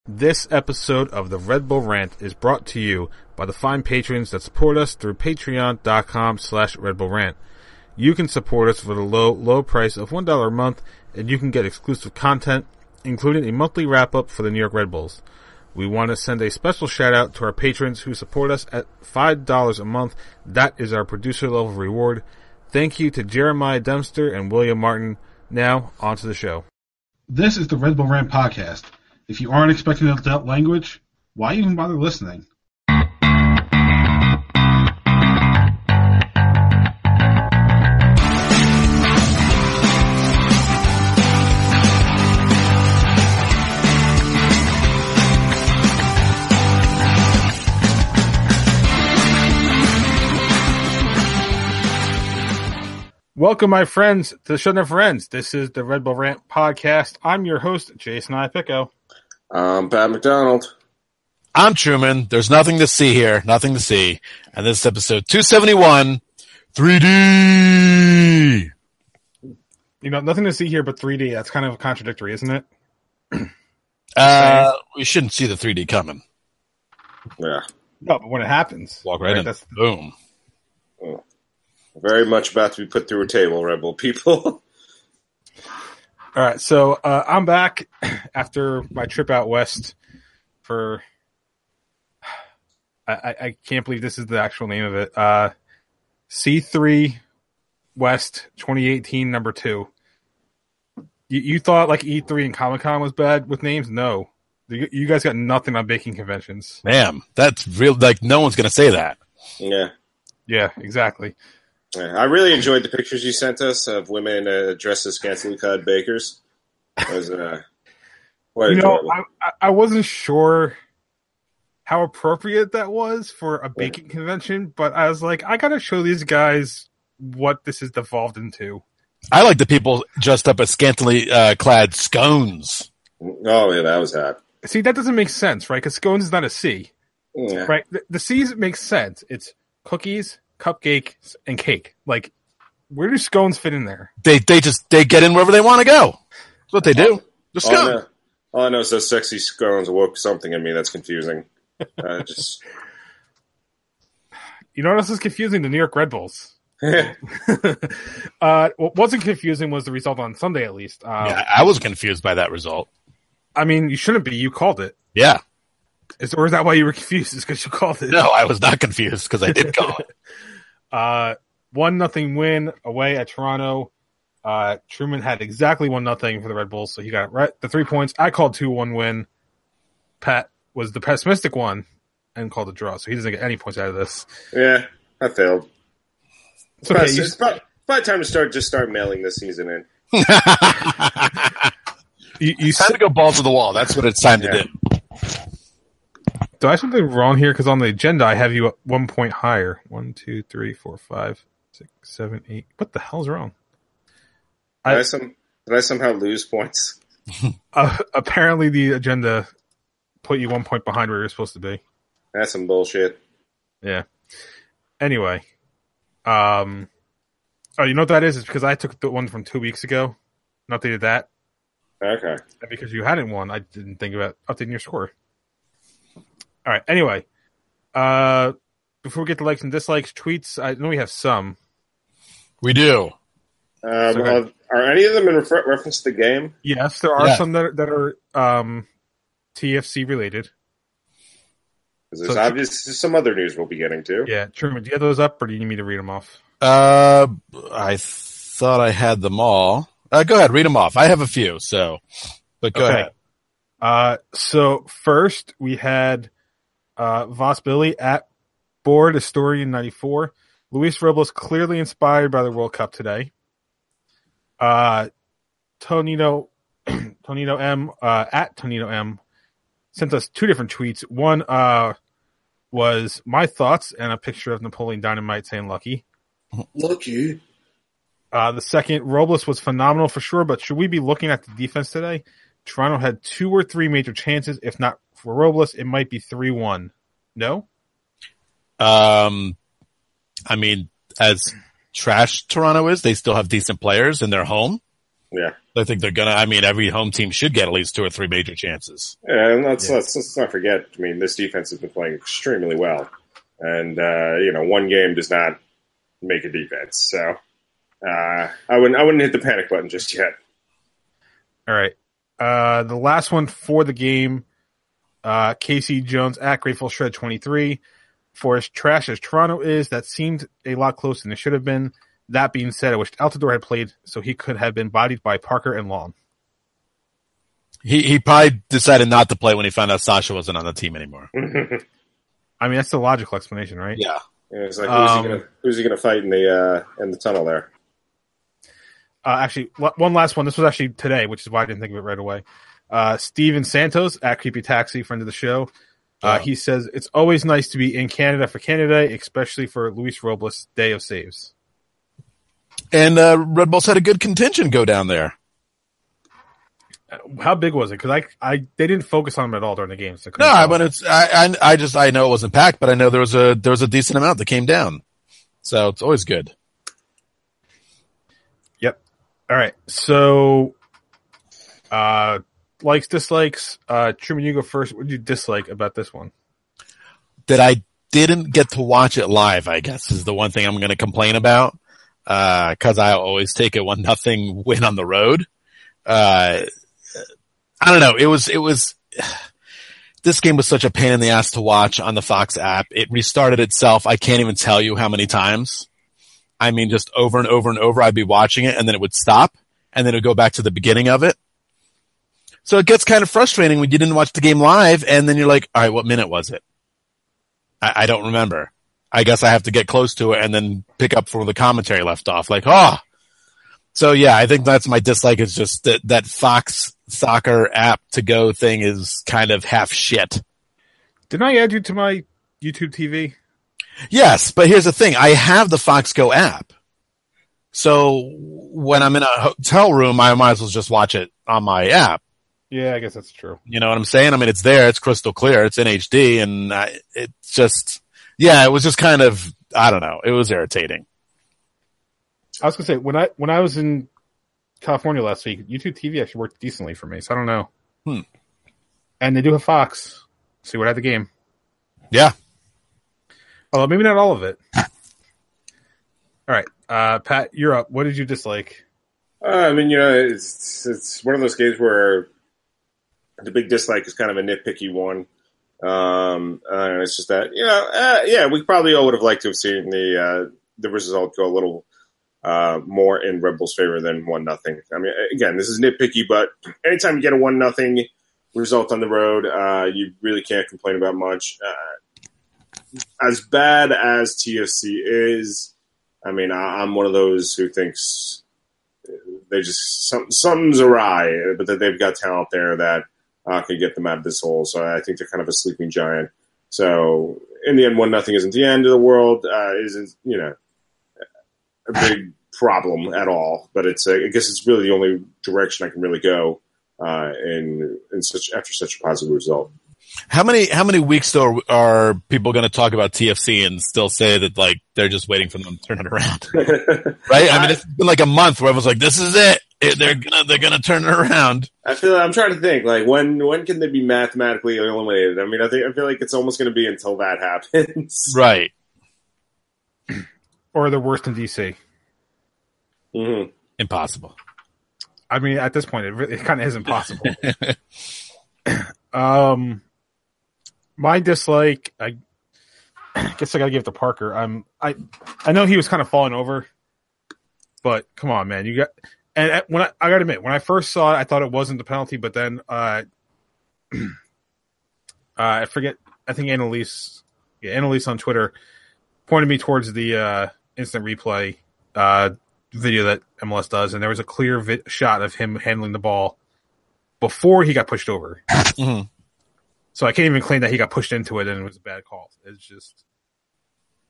This episode of the Red Bull Rant is brought to you by the fine patrons that support us through patreon.com/Red Bull Rant. You can support us for the low price of $1 a month, and you can get exclusive content, including a monthly wrap-up for the New York Red Bulls. We want to send a special shout-out to our patrons who support us at $5 a month. That is our producer-level reward. Thank you to Jeremiah Dempster and William Martin. Now, on to the show. This is the Red Bull Rant podcast. If you aren't expecting adult language, why even bother listening? Welcome, my friends, to the show Never Ends. This is the Red Bull Rant podcast. I'm your host, Jason Iapicco. I'm Pat McDonald. I'm Truman. There's nothing to see here, nothing to see. And this is episode 271, 3D. You know, nothing to see here but 3D. That's kind of contradictory, isn't it? We shouldn't see the 3D coming. Yeah. No, but when it happens. Walk right in. Boom. Oh. Very much about to be put through a table, Red Bull people. All right, so I'm back after my trip out west for I can't believe this is the actual name of it. C3 West 2018 number 2. You thought like E3 and Comic-Con was bad with names? No. You guys got nothing on baking conventions. Damn, that's real. Like, no one's going to say that. Yeah. Yeah, exactly. I really enjoyed the pictures you sent us of women dressed as scantily clad bakers. It was, I wasn't sure how appropriate that was for a baking convention, but I was like, I gotta show these guys what this has devolved into. I like the people dressed up as scantily clad scones. Oh, yeah, that was hot. See, that doesn't make sense, right? Because scones is not a C. Yeah. Right? The C's make sense. It's cookies, cupcakes, and cake. Like, where do scones fit in there? They get in wherever they want to go. That's what they do. The scone. All I know is those sexy scones woke something in me that's confusing. You know what else is confusing? The New York Red Bulls. What wasn't confusing was the result on Sunday, at least. Yeah, I was confused by that result. I mean, you shouldn't be. You called it. Yeah. Or is that why you were confused? Is because you called it? No, I was not confused because I did call it. 1-0 win away at Toronto. Truman had exactly 1-0 for the Red Bulls, so he got right the 3 points. I called 2-1 win. Pat was the pessimistic one and called a draw, so he doesn't get any points out of this. Yeah, I failed. It's okay. It's probably time to start mailing this season in. It's time to go balls to the wall. That's what it's time to do. Do I have something wrong here? Because on the agenda, I have you at 1 point higher. 1, 2, 3, 4, 5, 6, 7, 8. What the hell's wrong? Did I somehow lose points? Apparently, the agenda put you 1 point behind where you're supposed to be. That's some bullshit. Yeah. Anyway. Oh, you know what that is? It's because I took the one from 2 weeks ago. Not that you did that. Okay. And because you hadn't won, I didn't think about updating your score. All right. Anyway, before we get to likes and dislikes, tweets, I know we have some. We do. Are any of them in reference to the game? Yes, there are some that are TFC related. There's obviously some other news we'll be getting to. Yeah, Truman, do you have those up, or do you need me to read them off? I thought I had them all. Go ahead, read them off. I have a few, but go ahead. So first we had Voss Billy at Board Historian 94. Luis Robles clearly inspired by the World Cup today. Tonino M at Tonino M sent us 2 different tweets. One was my thoughts and a picture of Napoleon Dynamite saying lucky. Lucky. The second, Robles was phenomenal for sure, but should we be looking at the defense today? Toronto had 2 or 3 major chances. If not for Robles, it might be 3-1. No? I mean, as trash Toronto is, they still have decent players in their home. Yeah. I think they're going to, I mean, every home team should get at least 2 or 3 major chances. Yeah, and let's not forget, I mean, this defense has been playing extremely well. And, one game does not make a defense. So I wouldn't hit the panic button just yet. All right. The last one for the game, Casey Jones at Grateful Shred 23. For as trash as Toronto is, that seemed a lot closer than it should have been. That being said, I wished Altidore had played so he could have been bodied by Parker and Long. He probably decided not to play when he found out Sasha wasn't on the team anymore. I mean, that's the logical explanation, right? Yeah. It's like, who's he gonna fight in the tunnel there? Actually, one last one. This was actually today, which is why I didn't think of it right away. Steven Santos at Creepy Taxi, friend of the show. He says, it's always nice to be in Canada for Canada Day, especially for Luis Robles' Day of Saves. And Red Bulls had a good contingent go down there. How big was it? Because they didn't focus on him at all during the game. So no, but I know it wasn't packed, but I know there was a decent amount that came down. So it's always good. Yep. All right. So, likes, dislikes. Truman, you go first. What did you dislike about this one? That I didn't get to watch it live, I guess, is the one thing I'm going to complain about. Cause I always take a 1-0 win on the road. I don't know. It was, this game was such a pain in the ass to watch on the Fox app. It restarted itself. I can't even tell you how many times. I mean, just over and over and over, I'd be watching it and then it would stop and then it would go back to the beginning of it. So it gets kind of frustrating when you didn't watch the game live and then you're like, all right, what minute was it? I don't remember. I guess I have to get close to it and then pick up where the commentary left off. Like, So yeah, I think that's my dislike is just that Fox Soccer app to go thing is kind of half shit. Didn't I add you to my YouTube TV? Yes, but here's the thing. I have the Fox Go app. So when I'm in a hotel room, I might as well just watch it on my app. Yeah, I guess that's true. You know what I'm saying? I mean, it's there. It's crystal clear. It's in HD. And it's just, yeah, it was just kind of, I don't know. It was irritating. I was going to say, when I was in California last week, YouTube TV actually worked decently for me. So I don't know. And they do have Fox. So we had the game. Yeah. Although maybe not all of it. All right. Pat, you're up. What did you dislike? I mean, it's one of those games where the big dislike is kind of a nitpicky one. It's just that, we probably all would have liked to have seen the result go a little more in Red Bull's favor than 1-0. I mean, again, this is nitpicky, but anytime you get a 1-0 result on the road, you really can't complain about much. As bad as TFC is, I mean, I'm one of those who thinks they just something's awry, but that they've got talent there that can get them out of this hole. So I think they're kind of a sleeping giant. So in the end, 1-0 isn't the end of the world. Isn't a big problem at all. But it's I guess it's really the only direction I can really go in after such a positive result. How many weeks though are people going to talk about TFC and still say that like they're just waiting for them to turn it around? Right? I mean, it's been like a month where everyone's like, "This is it. They're gonna turn it around." I'm trying to think like when can they be mathematically eliminated? I mean, I feel like it's almost going to be until that happens, right? Or they're worse than DC. Mm-hmm. Impossible. I mean, at this point, it kind of is impossible. My dislike, I guess I got to give it to Parker. I know he was kind of falling over, but come on, man, you got. And I got to admit, when I first saw it, I thought it wasn't the penalty, but then I forget. I think Annalise on Twitter pointed me towards the instant replay video that MLS does, and there was a clear shot of him handling the ball before he got pushed over. Mm-hmm. So I can't even claim that he got pushed into it and it was a bad call. It's just,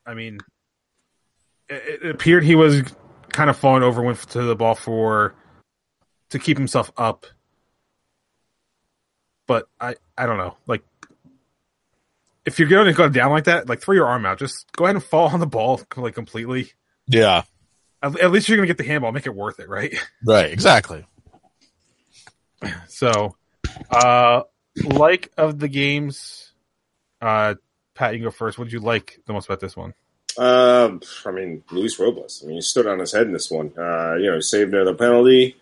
I mean, it appeared he was kind of falling over, went to the ball to keep himself up. But I don't know. Like, if you're going to go down like that, like throw your arm out. Just go ahead and fall on the ball like completely. Yeah. At least you're going to get the handball. Make it worth it, right? Right, exactly. So, like of the games, Pat, you can go first. What did you like the most about this one? I mean, Luis Robles. I mean, he stood on his head in this one. He saved another penalty.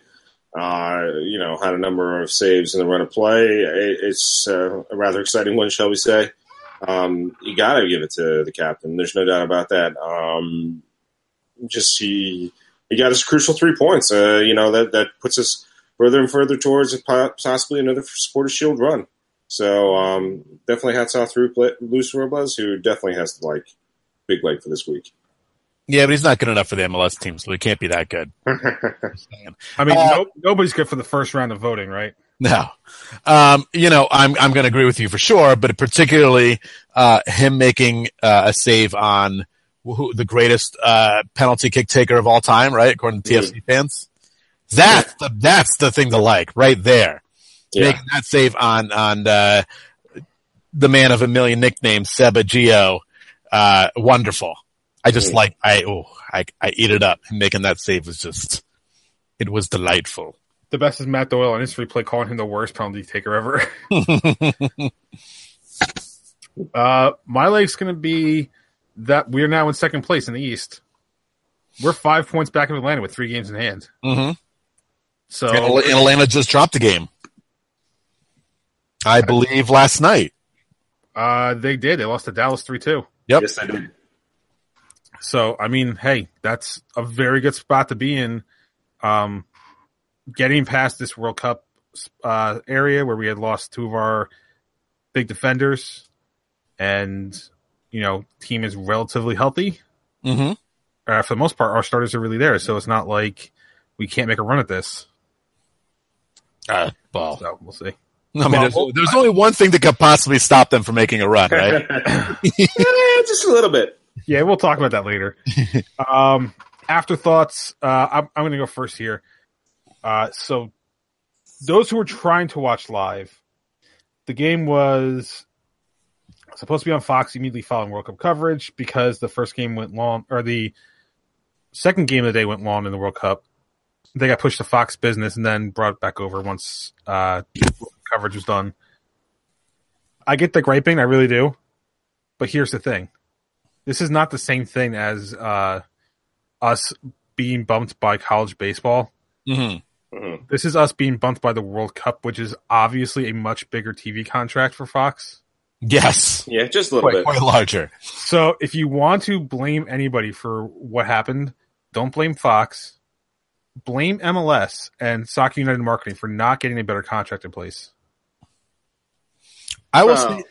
Had a number of saves in the run of play. It's a rather exciting one, shall we say. You got to give it to the captain. There's no doubt about that. He got his crucial 3 points. That puts us further and further towards possibly another Supporters Shield run. So definitely hats off to Luis Robles, who definitely has the big leg for this week. Yeah, but he's not good enough for the MLS team, so he can't be that good. I mean, nobody's good for the first round of voting, right? No. I'm going to agree with you for sure, but particularly him making a save on the greatest penalty kick taker of all time, right? According to TFC fans. That's the thing to like right there. Yeah. Making that save on the man of a million nicknames, Seba Gio. Wonderful. I just I eat it up. Making that save it was delightful. The best is Matt Doyle on his replay calling him the worst penalty taker ever. My leg's going to be that we are now in second place in the East. We're 5 points back of Atlanta with 3 games in hand. Mm-hmm. So, and Atlanta just dropped the game, I believe, last night. They did. They lost to Dallas 3-2. Yep. Yes, I did. So, I mean, hey, that's a very good spot to be in. Getting past this World Cup area where we had lost 2 of our big defenders, and team is relatively healthy. Mm-hmm. For the most part, our starters are really there, so it's not like we can't make a run at this. So we'll see. I mean, there's only one thing that could possibly stop them from making a run, right? Just a little bit. Yeah, we'll talk about that later. Afterthoughts. I'm going to go first here. So those who were trying to watch live, the game was supposed to be on Fox immediately following World Cup coverage because the first game went long, or the second game of the day went long in the World Cup. They got pushed to Fox Business and then brought back over once coverage was done. I get the griping, I really do. But here's the thing. This is not the same thing as us being bumped by college baseball. Mm-hmm. Mm-hmm. This is us being bumped by the World Cup, which is obviously a much bigger TV contract for Fox. Yes. Yeah, just a little bit. Quite larger. So if you want to blame anybody for what happened, don't blame Fox. Blame MLS and Soccer United Marketing for not getting a better contract in place. I will say,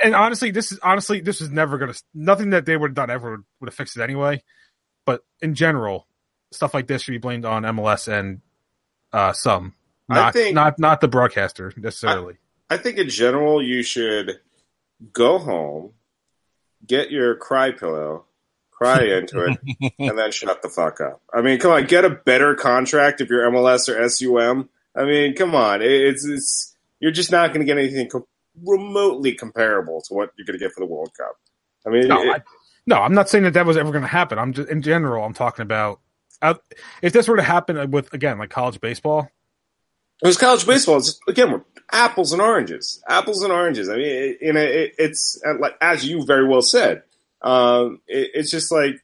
and honestly, this is never going to. Nothing that they would have done ever would have fixed it anyway. But in general, stuff like this should be blamed on MLS and not the broadcaster necessarily. I think in general, you should go home, get your cry pillow, cry into it, and then shut the fuck up. I mean, come on, get a better contract if you're MLS or SUM. I mean, come on, it's you're just not going to get anything remotely comparable to what you're going to get for the World Cup. I mean, no, I'm not saying that was ever going to happen. I'm just in general, I'm talking about if this were to happen with again like college baseball. It was college baseball. It's again, we're apples and oranges. Apples and oranges. I mean, it's like as you very well said. It's just like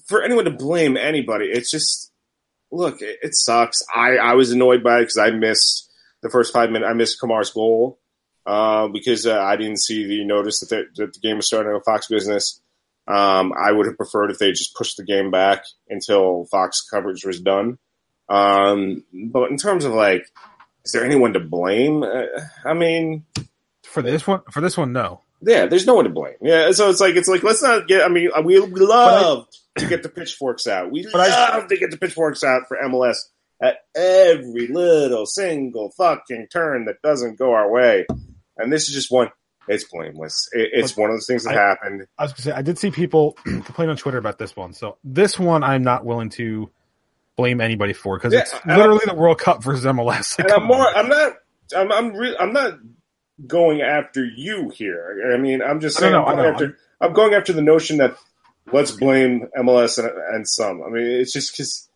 for anyone to blame anybody. It's just look. It sucks. I was annoyed by it because I missed the first 5 minutes. I missed Kamar's goal because I didn't see the notice that the game was starting on Fox Business. I would have preferred if they just pushed the game back until Fox coverage was done. But in terms of like, is there anyone to blame? I mean, for this one, no. Yeah, there's no one to blame. Yeah, so it's like let's not get. I mean, we love to get the pitchforks out. We love to get the pitchforks out for MLS at every little single fucking turn that doesn't go our way. And this is just one. It's blameless. It's one of those things that happened. I was going to say, I did see people complain on Twitter about this one. So this one, I'm not willing to blame anybody for because it's literally the World Cup versus MLS. Like, I'm not going after you here. I mean, I'm just saying. I'm going after the notion that let's blame MLS and some. I mean, it's just because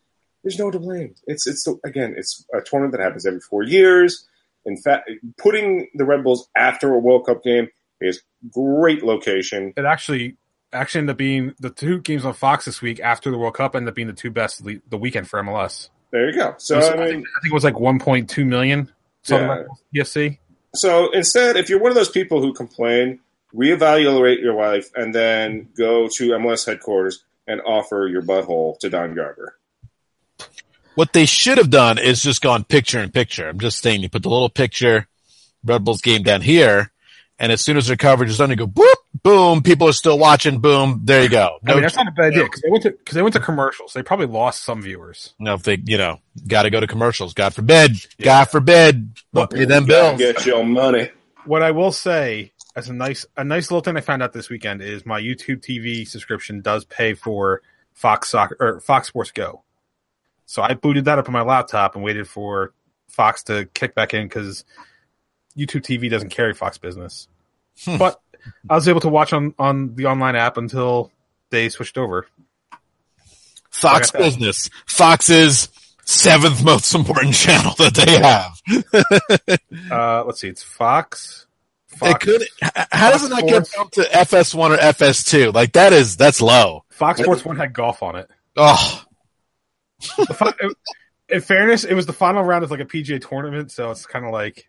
There's no to blame. It's a tournament that happens every 4 years. In fact, putting the Red Bulls after a World Cup game is great location. It actually ended up being the 2 games on Fox this week after the World Cup ended up being the 2 best the weekend for MLS. There you go. So I think it was like 1.2 million. PSC. So instead, if you're one of those people who complain, reevaluate your life and then go to MLS headquarters and offer your butthole to Don Garber. What they should have done is just gone picture in picture. I'm just saying, you put the little picture, Red Bulls game down here, and as soon as their coverage is done, you go, boop, boom, people are still watching, boom, there you go. That's not a bad idea, because they went to commercials. They probably lost some viewers. No, if they, got to go to commercials. God forbid. Yeah. God forbid. Don't pay them bills. Get your money. What I will say, as a nice little thing I found out this weekend, is my YouTube TV subscription does pay for Fox Sports Go. So I booted that up on my laptop and waited for Fox to kick back in because YouTube TV doesn't carry Fox Business. But I was able to watch on the online app until they switched over. Fox Business. Fox's 7th most important channel that they have. Let's see. It's Fox. It could. How does it not get bumped to FS1 or FS2? Like that's low. Fox Sports 1 had golf on it. Oh. In fairness, it was the final round of like a PGA tournament, so it's kind of like.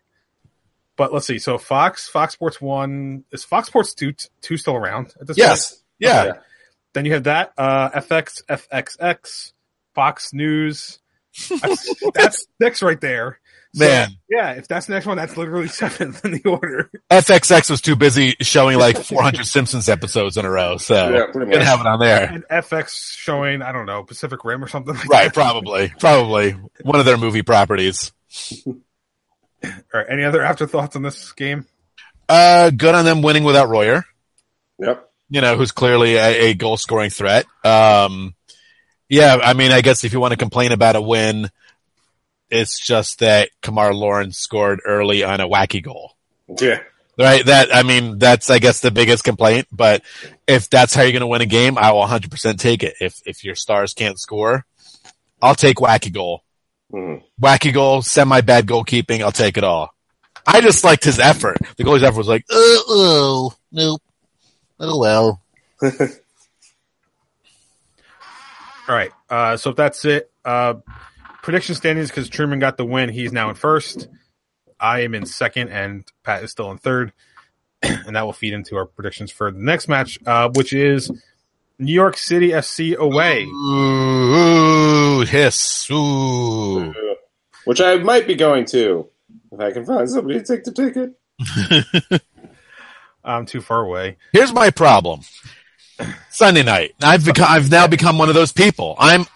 But let's see. So Fox Sports 1 is Fox Sports 2 still around at this point? Yes. Yeah. Okay. Then you have that FX, FXX, Fox News. That's 6 right there. So, man. Yeah, if that's the next one, that's literally 7th in the order. FXX was too busy showing like 400 Simpsons episodes in a row, so didn't have it on there. And FX showing, I don't know, Pacific Rim or something like that. Right, probably. One of their movie properties. All right, any other afterthoughts on this game? Good on them winning without Royer. Yep. Who's clearly a goal-scoring threat. Yeah, I mean, I guess if you want to complain about a win, it's just that Kamar Lawrence scored early on a wacky goal. Yeah. Right? That's, I guess, the biggest complaint. But if that's how you're going to win a game, I will 100% take it. If your stars can't score, I'll take wacky goal. Mm-hmm. Wacky goal, semi-bad goalkeeping, I'll take it all. I just liked his effort. The goalie's effort was like, nope. Oh, well. All right. So if that's it, prediction standings, because Truman got the win, he's now in first. I am in second, and Pat is still in third. And that will feed into our predictions for the next match, which is New York City FC away. Ooh, hiss. Ooh. Which I might be going to, if I can find somebody to take the ticket. I'm too far away. Here's my problem. Sunday night. I've now become one of those people. I'm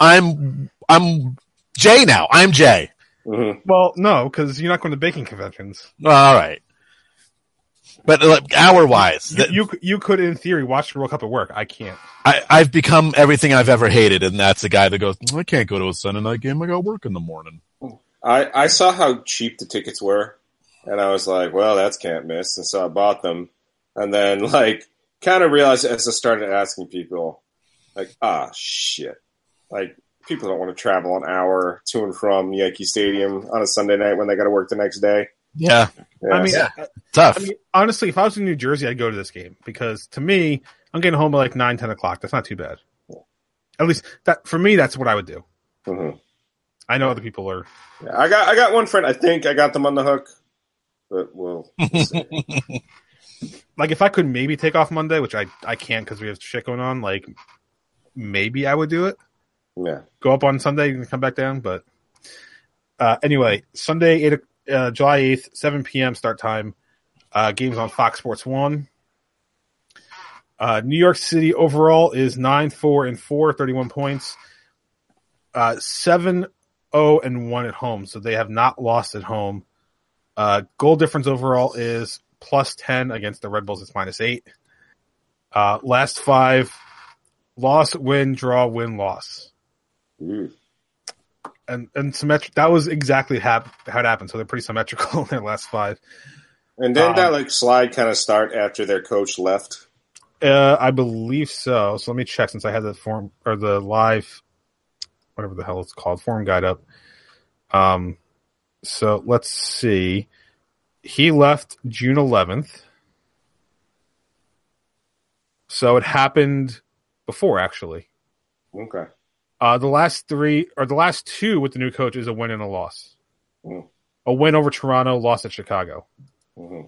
Jay now. I'm Jay. Mm-hmm. Well, no, because you're not going to baking conventions. Well, all right. But hour-wise. You could, in theory, watch the World Cup at work. I can't. I've become everything I've ever hated, and that's a guy that goes, I can't go to a Sunday night game. I got work in the morning. I saw how cheap the tickets were, and I was like, well, that's can't miss. And so I bought them. And then, kind of realized as I started asking people, shit. People don't want to travel an hour to and from Yankee Stadium on a Sunday night when they got to work the next day. Yeah. Tough. Honestly, if I was in New Jersey, I'd go to this game because to me, I'm getting home at 9, 10 o'clock. That's not too bad. At least for me, that's what I would do. Mm-hmm. I know other people are. Yeah, I got one friend. I think I got them on the hook, but we'll see. If I could maybe take off Monday, which I can't because we have shit going on, maybe I would do it. Yeah. Go up on Sunday and come back down. But anyway, Sunday, July 8th, 7 p.m. start time. Games on Fox Sports 1. New York City overall is 9-4-4, 31 points. 7-0-1 at home, so they have not lost at home. Goal difference overall is +10 against the Red Bulls. It's -8. Last 5: loss, win, draw, win, loss. Mm. And symmetric. That was exactly how it happened. So they're pretty symmetrical in their last 5. And didn't that slide kind of start after their coach left? I believe so. So let me check since I had the form or the live whatever the hell it's called, form guide up. So let's see. He left June 11th. So it happened before, actually. Okay. The last two with the new coach is a win and a loss. Mm. A win over Toronto, loss at Chicago. Mm-hmm.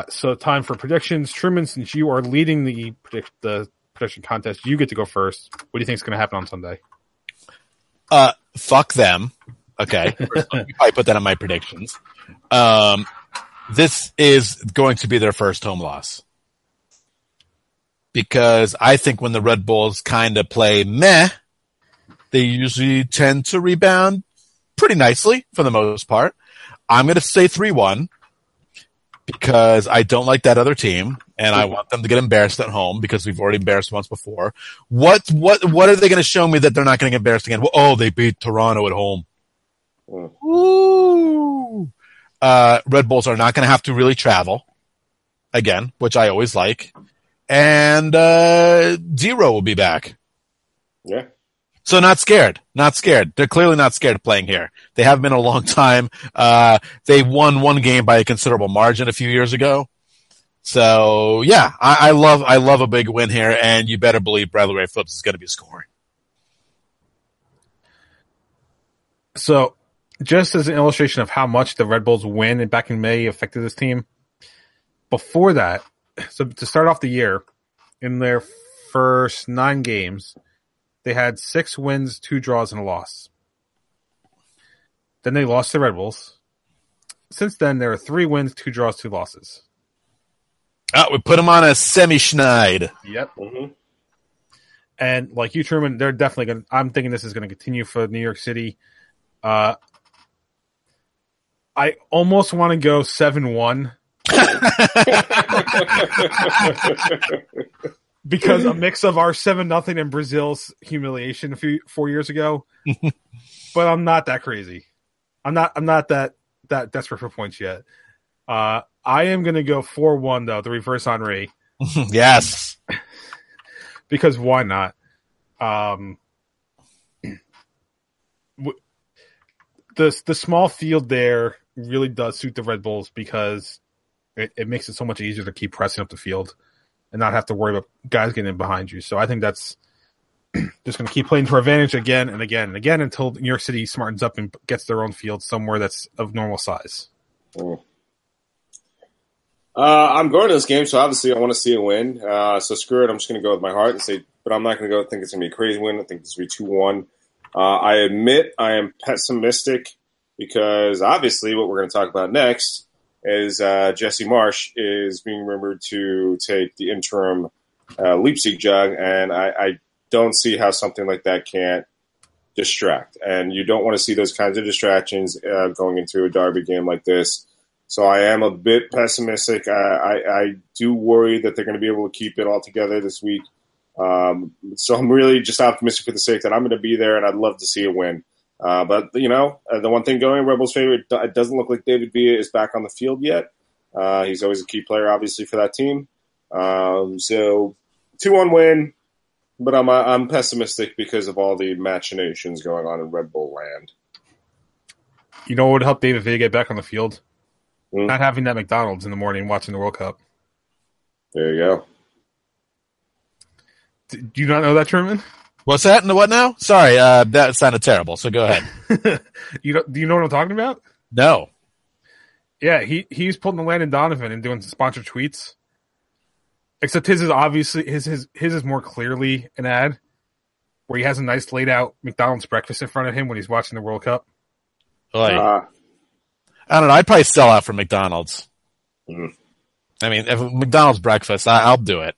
So time for predictions. Truman, since you are leading the prediction contest, you get to go first. What do you think is going to happen on Sunday? Fuck them. Okay. I put that on my predictions. This is going to be their first home loss. Because I think when the Red Bulls kind of play meh, they usually tend to rebound pretty nicely for the most part. I'm going to say 3-1 because I don't like that other team and I want them to get embarrassed at home because we've already embarrassed once before. What are they going to show me that they're not going to get embarrassed again? Oh, they beat Toronto at home. Ooh. Red Bulls are not going to have to really travel again, which I always like. And Zero will be back. Yeah. So not scared. They're clearly not scared of playing here. They haven't been a long time. They won one game by a considerable margin a few years ago. So yeah, I love a big win here, and you better believe Bradley Ray Phillips is going to be scoring. So just as an illustration of how much the Red Bulls win back in May affected this team, before that, so to start off the year, in their first 9 games, they had 6 wins, 2 draws, and a loss. Then they lost to Red Bulls. Since then, there are 3 wins, 2 draws, 2 losses. Oh, we put them on a semi-schneid. Yep. Mm-hmm. And like you, Truman, they're definitely going to... I'm thinking this is going to continue for New York City. I almost want to go 7-1. Because a mix of our 7-0 and Brazil's humiliation 4 years ago. But I'm not that crazy. I'm not that desperate for points yet. I am going to go 4-1 though, the reverse Henri. Yes. Because why not? The small field there really does suit the Red Bulls because it makes it so much easier to keep pressing up the field and not have to worry about guys getting in behind you. So I think that's just going to keep playing to our advantage again and again and again until New York City smartens up and gets their own field somewhere that's of normal size. I'm going to this game, so obviously I want to see a win. So screw it. I'm just going to go with my heart and say, but I'm not going to think it's going to be a crazy win. I think it's going to be 2-1. I admit I am pessimistic because obviously what we're going to talk about next is Jesse Marsch is being rumored to take the interim Leipzig job, and I don't see how something like that can't distract. And you don't want to see those kinds of distractions going into a derby game like this. So I am a bit pessimistic. I do worry that they're going to be able to keep it all together this week. So I'm really just optimistic for the sake that I'm going to be there, and I'd love to see a win. But, the one thing going, Rebels' favorite, it doesn't look like David Villa is back on the field yet. He's always a key player, obviously, for that team. So 2-1 win, but I'm pessimistic because of all the machinations going on in Red Bull land. You know what would help David Villa get back on the field? Not having that McDonald's in the morning watching the World Cup. There you go. Do you not know that, Truman? What's that? What now? Sorry, that sounded terrible, so go ahead. Do you know what I'm talking about? No. Yeah, he's pulling the Landon Donovan and doing sponsored tweets. Except his is obviously his is more clearly an ad where he has a nice laid out McDonald's breakfast in front of him when he's watching the World Cup. I don't know. I'd probably sell out for McDonald's. I mean, if McDonald's breakfast, I'll do it.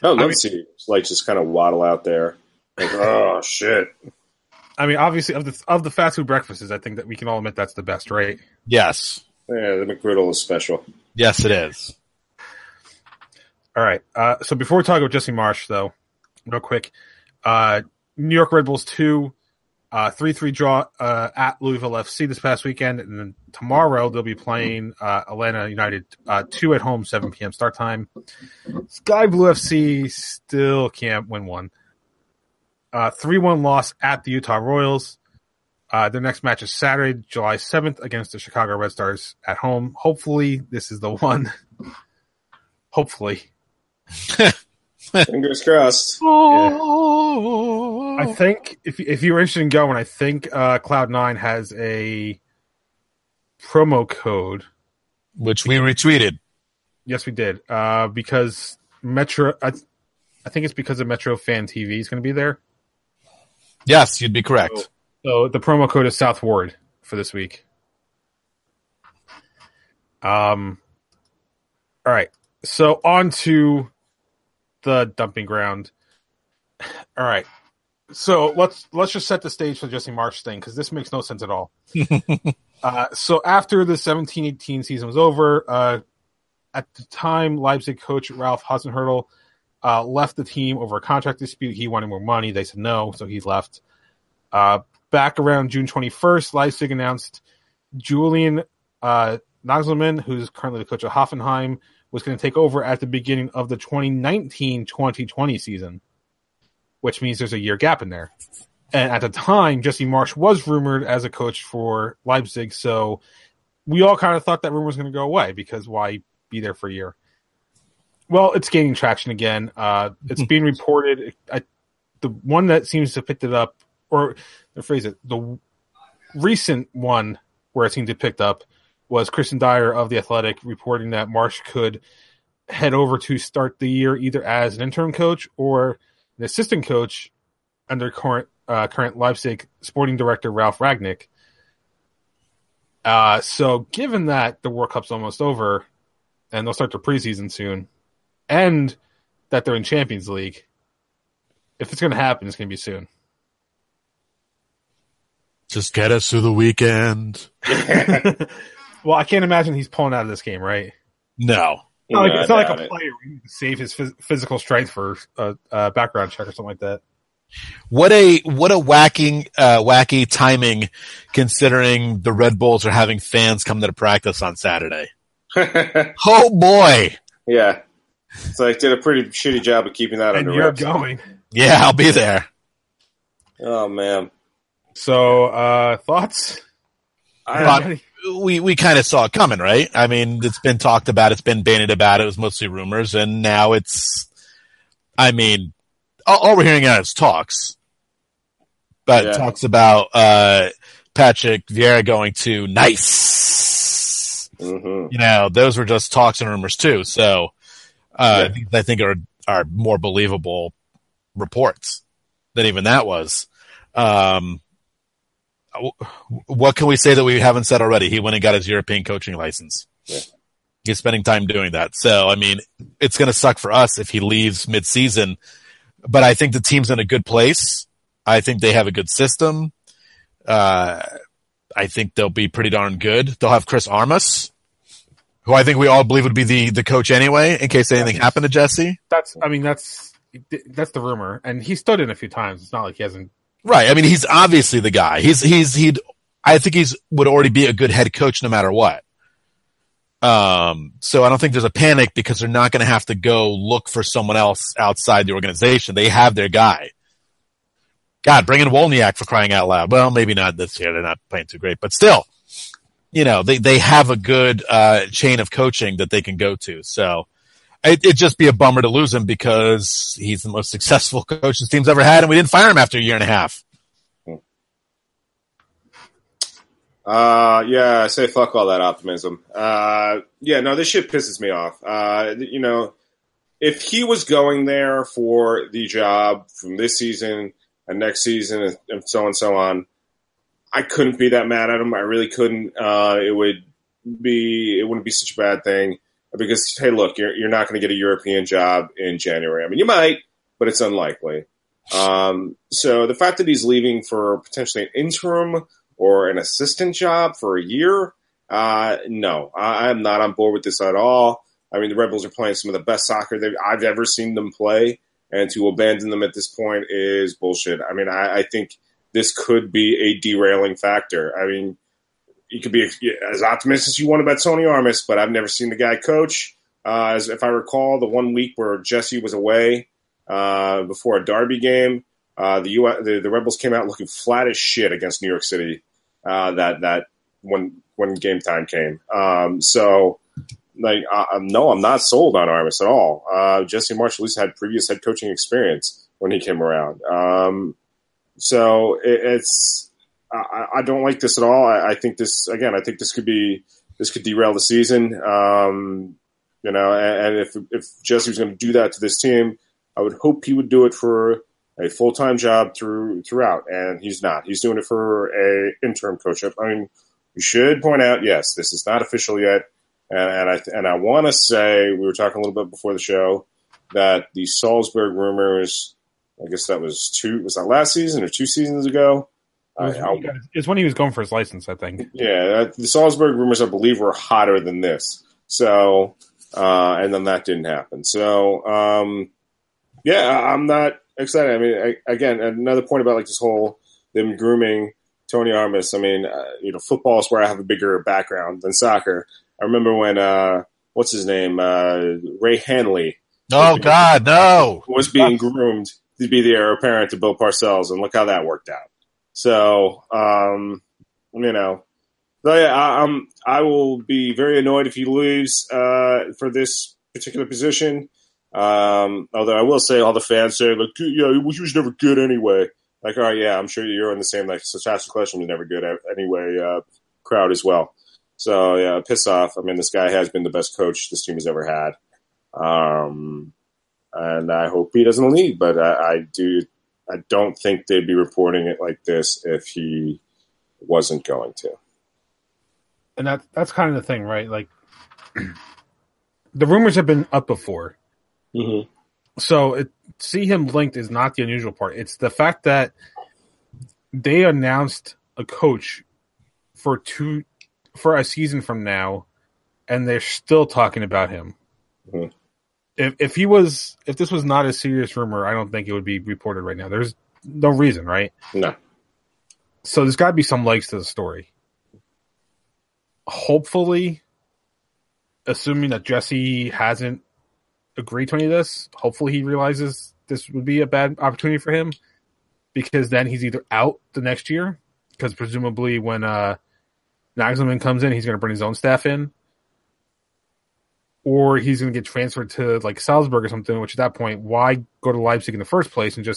I would love to see just kind of waddle out there. Like, oh shit! I mean, obviously, of the fast food breakfasts, I think that we can all admit that's the best, right? Yes. Yeah, the McGriddle is special. Yes, it is. All right. So before we talk about Jesse Marsch, though, real quick, New York Red Bulls 2, 3-3 draw at Louisville FC this past weekend, and then tomorrow they'll be playing Atlanta United 2 at home, 7 p.m. start time. Sky Blue FC still can't win one. 3-1 loss at the Utah Royals. Their next match is Saturday, July 7th against the Chicago Red Stars at home. Hopefully, this is the one. Hopefully. Fingers crossed. Yeah. I think if you're interested in going, I think Cloud9 has a promo code. Which we retweeted. Yes, we did. Because Metro, I think it's because of Metro Fan TV is going to be there. Yes, you'd be correct. So the promo code is Southward for this week. All right. So on to the dumping ground. All right. So let's just set the stage for the Jesse Marsch thing, because this makes no sense at all. So after the 17-18 season was over, at the time, Leipzig coach Ralph Hasenhüttl left the team over a contract dispute. He wanted more money. They said no, so he left. Back around June 21st, Leipzig announced Julian Nagelsmann, who's currently the coach of Hoffenheim, was going to take over at the beginning of the 2019-2020 season, which means there's a year gap in there. And at the time, Jesse Marsch was rumored as a coach for Leipzig, so we all kind of thought that rumor was going to go away, because why be there for a year? Well, it's gaining traction again. It's being reported. The one that seems to have picked it up, or to phrase it, the recent one where it seemed to have picked up was Christian Dyer of The Athletic reporting that Marsch could head over to start the year either as an interim coach or an assistant coach under current Leipzig sporting director Ralf Rangnick. So given that the World Cup's almost over and they'll start their preseason soon, and that they're in Champions League, if it's going to happen, it's going to be soon. Just get us through the weekend. Well, I can't imagine he's pulling out of this game, right? No. It's not like a player who needs to save his physical strength for a background check or something like that. What a wacky timing, considering the Red Bulls are having fans come to the practice on Saturday. Oh boy! Yeah, it's like did a pretty shitty job of keeping that under wraps. And you're going. Yeah, I'll be there. Oh man! So thoughts? We kind of saw it coming, right? I mean, it's been talked about, it's been bandied about, it was mostly rumors, and now it's, I mean, all we're hearing now is talks. But talks about Patrick Vieira going to Nice. Mm-hmm. You know, those were just talks and rumors too. So I think are more believable reports than even that was. What can we say that we haven't said already? He went and got his European coaching license. Yeah. He's spending time doing that. So, I mean, it's going to suck for us if he leaves mid-season. But I think the team's in a good place. I think they have a good system. I think they'll be pretty darn good. They'll have Chris Armas, who I think we all believe would be the coach anyway, in case anything happened to Jesse. That's the rumor. And he stood in a few times. It's not like he hasn't. Right. I mean, he's obviously the guy. I think would already be a good head coach no matter what. So I don't think there's a panic because they're not going to have to go look for someone else outside the organization. They have their guy. God, bring in Wozniak for crying out loud. Well, maybe not this year. They're not playing too great, but still, you know, they have a good, chain of coaching that they can go to. So it'd just be a bummer to lose him because he's the most successful coach this team's ever had, and we didn't fire him after a year and a half. Yeah, I say fuck all that optimism. This shit pisses me off. You know, if he was going there for the job from this season and next season and so on, I couldn't be that mad at him. I really couldn't. It wouldn't be such a bad thing because, hey, look, you're not going to get a European job in January. I mean, you might, but it's unlikely. So the fact that he's leaving for potentially an interim or an assistant job for a year, no, I'm not on board with this at all. I mean, the Red Bulls are playing some of the best soccer I've ever seen them play, and to abandon them at this point is bullshit. I mean, I think this could be a derailing factor. I mean, you could be as optimistic as you want about Tony Armas, but I've never seen the guy coach. As if I recall, the 1 week where Jesse was away before a derby game, The Red Bulls came out looking flat as shit against New York City. That when game time came. No, I'm not sold on Armas at all. Jesse Marsh at least had previous head coaching experience when he came around. I don't like this at all. I think this could derail the season. And if Jesse was going to do that to this team, I would hope he would do it for a full-time job throughout, and he's not. He's doing it for a interim coach. I mean, we should point out, yes, this is not official yet, and I want to say, we were talking a little bit before the show, that the Salzburg rumors, I guess that was that last season or 2 seasons ago? It's when he was going for his license, I think. Yeah, the Salzburg rumors, I believe, were hotter than this. So, and then that didn't happen. So, I'm not excited. I mean, again, another point about like this whole them grooming Tony Armas. I mean, football is where I have a bigger background than soccer. I remember when what's his name, Ray Hanley. Oh God, no! Was being groomed to be the heir apparent to Bill Parcells, and look how that worked out. So, I will be very annoyed if he leaves for this particular position. Although I will say, all the fans say, like, yeah, he was never good anyway. Like, all right, yeah, I'm sure you're in the same, like, so Tasha Collection was never good anyway, crowd as well. So, yeah, piss off. I mean, this guy has been the best coach this team has ever had. And I hope he doesn't leave, but I don't think they'd be reporting it like this if he wasn't going to. And that's kind of the thing, right? Like, the rumors have been up before. Mm-hmm. So see him linked is not the unusual part. It's the fact that they announced a coach for a season from now, and they're still talking about him. Mm-hmm. If this was not a serious rumor, I don't think it would be reported right now. There's no reason, right? No. So there's got to be some legs to the story. Hopefully, assuming that Jesse hasn't agreed to any of this, hopefully he realizes this would be a bad opportunity for him, because then he's either out the next year, because presumably when Nagelsmann comes in, he's going to bring his own staff in, or he's going to get transferred to like Salzburg or something, which at that point, why go to Leipzig in the first place and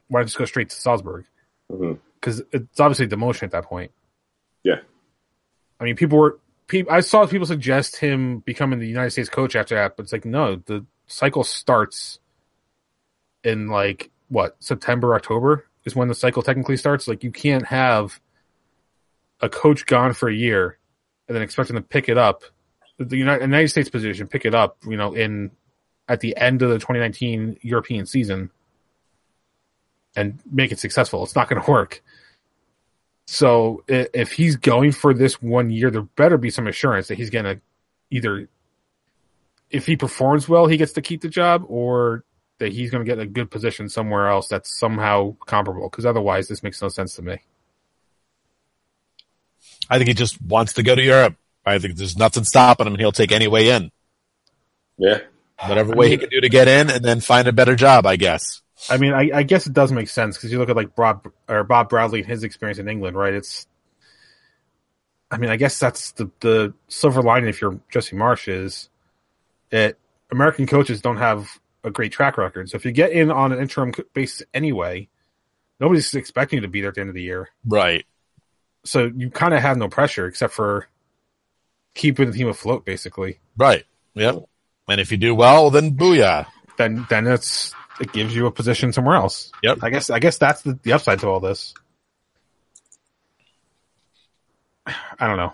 why just go straight to Salzburg? Because it's obviously demotion at that point. Yeah. I mean, I saw people suggest him becoming the United States coach after that, but it's like, no, the cycle starts in like, September, October is when the cycle technically starts. Like, you can't have a coach gone for a year and then expect him to pick it up, the United States position, pick it up, at the end of the 2019 European season and make it successful. It's not going to work. So if he's going for this 1 year, there better be some assurance that he's going to either, if he performs well, he gets to keep the job, or that he's going to get a good position somewhere else that's somehow comparable. Because otherwise, this makes no sense to me. I think he just wants to go to Europe. I think there's nothing stopping him, and he'll take any way in. Yeah. Whatever way he can do to get in and then find a better job, I guess. I mean, I guess it does make sense, because you look at like Bob Bradley and his experience in England, right? I guess that's the silver lining if you're Jesse Marsh is that American coaches don't have a great track record. So if you get in on an interim basis anyway, nobody's expecting you to be there at the end of the year. Right. So you kind of have no pressure except for keeping the team afloat, basically. Right. Yep. And if you do well, then booyah. Then it gives you a position somewhere else. Yep. I guess that's the upside to all this. I don't know.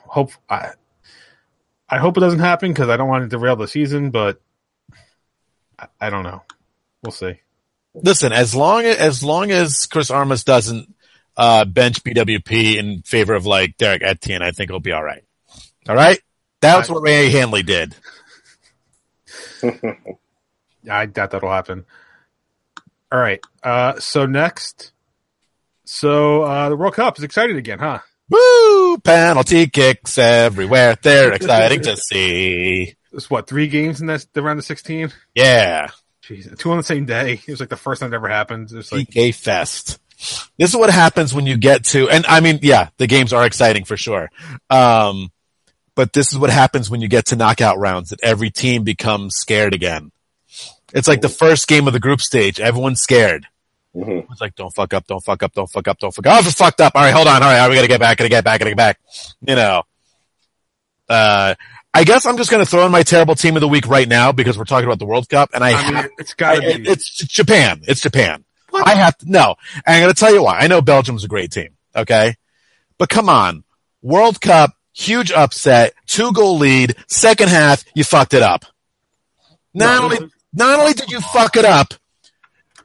I hope it doesn't happen, because I don't want to derail the season, but I don't know. We'll see. Listen, as long as Chris Armas doesn't bench BWP in favor of like Derek Etienne, I think it'll be all right. All right? That's what Ray Hanley did. I doubt that'll happen. All right. So next. The World Cup is exciting again, huh? Woo! Penalty kicks everywhere. They're exciting to see. It's 3 games in the round of 16? Yeah. Jeez, 2 on the same day. It was like the first time it ever happened. It was like PK Fest. This is what happens when you get to, and I mean, yeah, the games are exciting for sure. But this is what happens when you get to knockout rounds, that every team becomes scared again. It's like the first game of the group stage. Everyone's scared. Mm-hmm. It's like, don't fuck up, don't fuck up, don't fuck up, don't fuck up. Oh, it's fucked up. All right, hold on. All right, we gotta get back. You know, I guess I'm just going to throw in my terrible team of the week right now because we're talking about the World Cup, and it's got to be. It's Japan. It's Japan. What? I have to, no. And I'm going to tell you why. I know Belgium's a great team. Okay. But come on. World Cup, huge upset, 2-goal lead, second half, you fucked it up. Not only did you fuck it up,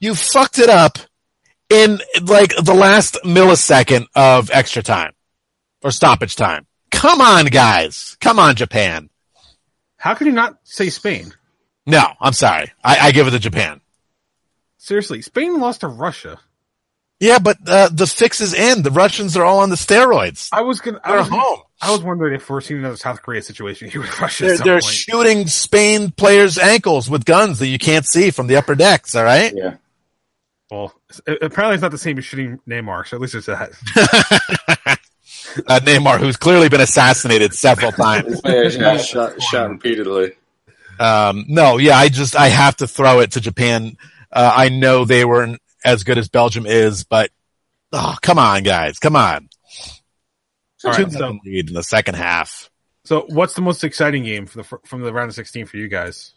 you fucked it up in like the last millisecond of extra time or stoppage time. Come on, guys. Come on, Japan. How can you not say Spain? No, I'm sorry. I give it to Japan. Seriously, Spain lost to Russia. Yeah, but the fix is in. The Russians are all on the steroids. They're home. I was wondering if we're seeing another South Korea situation here with Russia. They're shooting Spain players' ankles with guns that you can't see from the upper decks. All right. Yeah. Well, apparently it's not the same as shooting Neymar, so at least it's that. Neymar, who's clearly been assassinated several times. Shot repeatedly. No, yeah, I have to throw it to Japan. I know they weren't as good as Belgium is, but come on, guys, come on. All right, so, lead in the second half. So, what's the most exciting game from the round of 16 for you guys?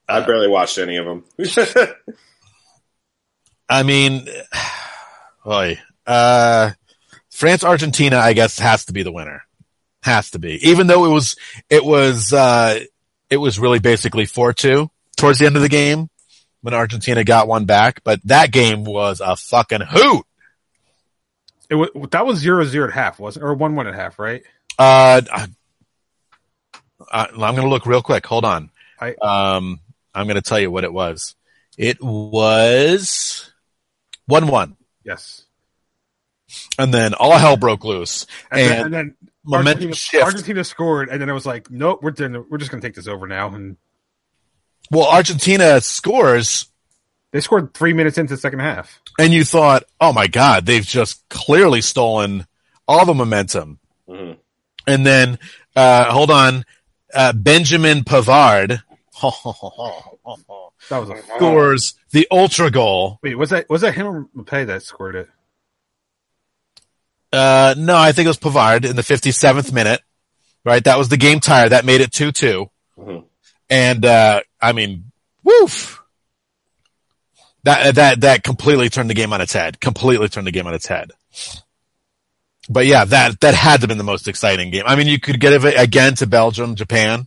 I barely watched any of them. I mean, France Argentina, I guess, has to be the winner. Has to be, even though it was really basically 4-2 towards the end of the game when Argentina got one back. But that game was a fucking hoot. That was 0-0 at half, wasn't it? Or 1-1 at half, right? I'm going to look real quick. Hold on. I'm going to tell you what it was. It was 1-1. Yes. And then all hell broke loose. And then Argentina scored, and then it was like, nope, we're just going to take this over now. And well, Argentina scores. They scored 3 minutes into the second half. And you thought, oh my God, they've just clearly stolen all the momentum. Mm-hmm. And then, hold on, Benjamin Pavard scores the ultra goal. Wait, was that him or Mbappé that scored it? No, I think it was Pavard in the 57th minute. Right, that was the game tire. That made it 2-2. Mm-hmm. And I mean, woof. That completely turned the game on its head. But yeah, that had to have been the most exciting game. I mean, you could get it again to Belgium, Japan,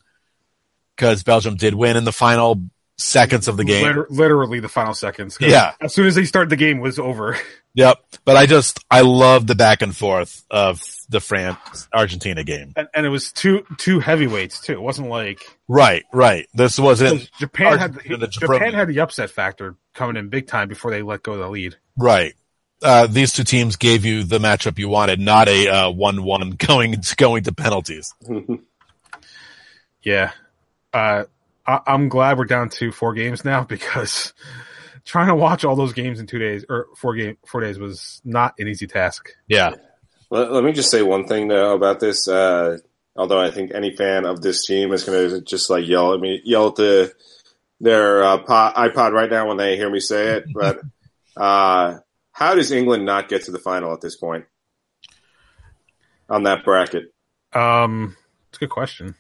because Belgium did win in the final seconds of the game. Literally the final seconds. Yeah. As soon as they started, the game was over. Yep. But I love the back and forth of the France-Argentina game. And it was two heavyweights, too. It wasn't like... Right. This wasn't... Japan had the upset factor coming in big time before they let go of the lead. Right. These two teams gave you the matchup you wanted, not a 1-1 going to penalties. Yeah. I'm glad we're down to 4 games now because trying to watch all those games in 2 days or 4 days was not an easy task. Yeah. Let me just say one thing though about this. Although I think any fan of this team is going to just like yell at their iPod right now when they hear me say it. But how does England not get to the final at this point on that bracket? It's a good question.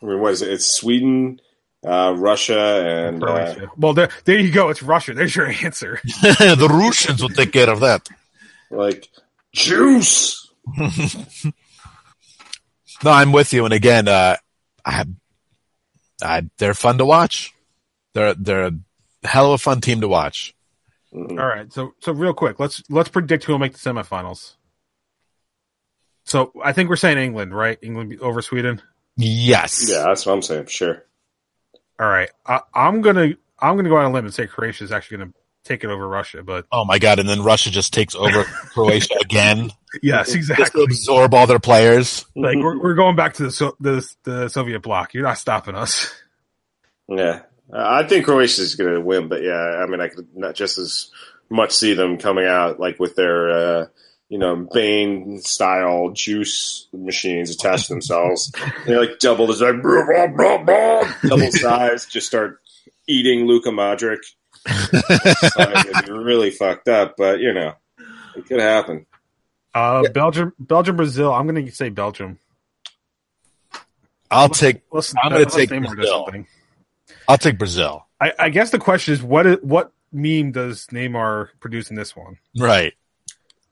I mean, what is it? It's Sweden, Russia, and Croatia. Well, there you go. It's Russia. There's your answer. The Russians will take care of that. Like juice. No, I'm with you. And again, they're fun to watch. They're a hell of a fun team to watch. Mm-hmm. All right, so real quick, let's predict who will make the semifinals. So I think we're saying England, right? England over Sweden. Yes. Yeah, that's what I'm saying. Sure. All right, I'm gonna go out on a limb and say Croatia is actually gonna take it over Russia, but oh my God! And then Russia just takes over Croatia again. Yes, exactly. Just to absorb all their players. Like we're going back to the Soviet bloc. You're not stopping us. Yeah. I think Croatia is going to win, but yeah, I mean, I could not just as much see them coming out like with their, Bane style juice machines attached to themselves. They like double the size, double size, just start eating Luka Modric. It'd be really fucked up, but it could happen. Belgium, Brazil. I'm going to say Belgium. I'm going to take Brazil. I'll take Brazil. I guess the question is, what meme does Neymar produce in this one? Right.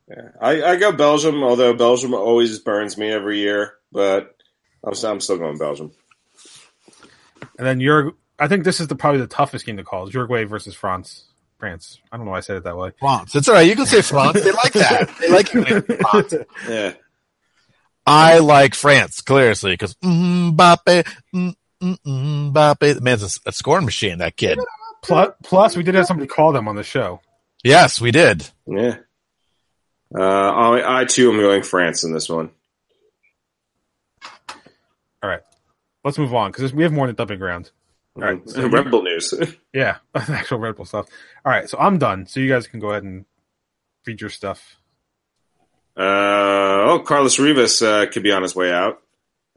Yeah, I go Belgium, although Belgium always burns me every year, but I'm still going Belgium. And then I think this is probably the toughest game to call. Uruguay versus France. I don't know why I said it that way. France. It's all right. You can say France. They like that. They like France. Yeah. I like France, clearly, because Mbappe, Mbappe. The man's a scoring machine, that kid. Plus, we did have somebody call them on the show. Yes, we did. Yeah. I too am going France in this one. All right. Let's move on, because we have more than dumping ground. All right. So Red Bull news. Yeah, actual Red Bull stuff. All right, so I'm done. So you guys can go ahead and read your stuff. Carlos Rivas could be on his way out.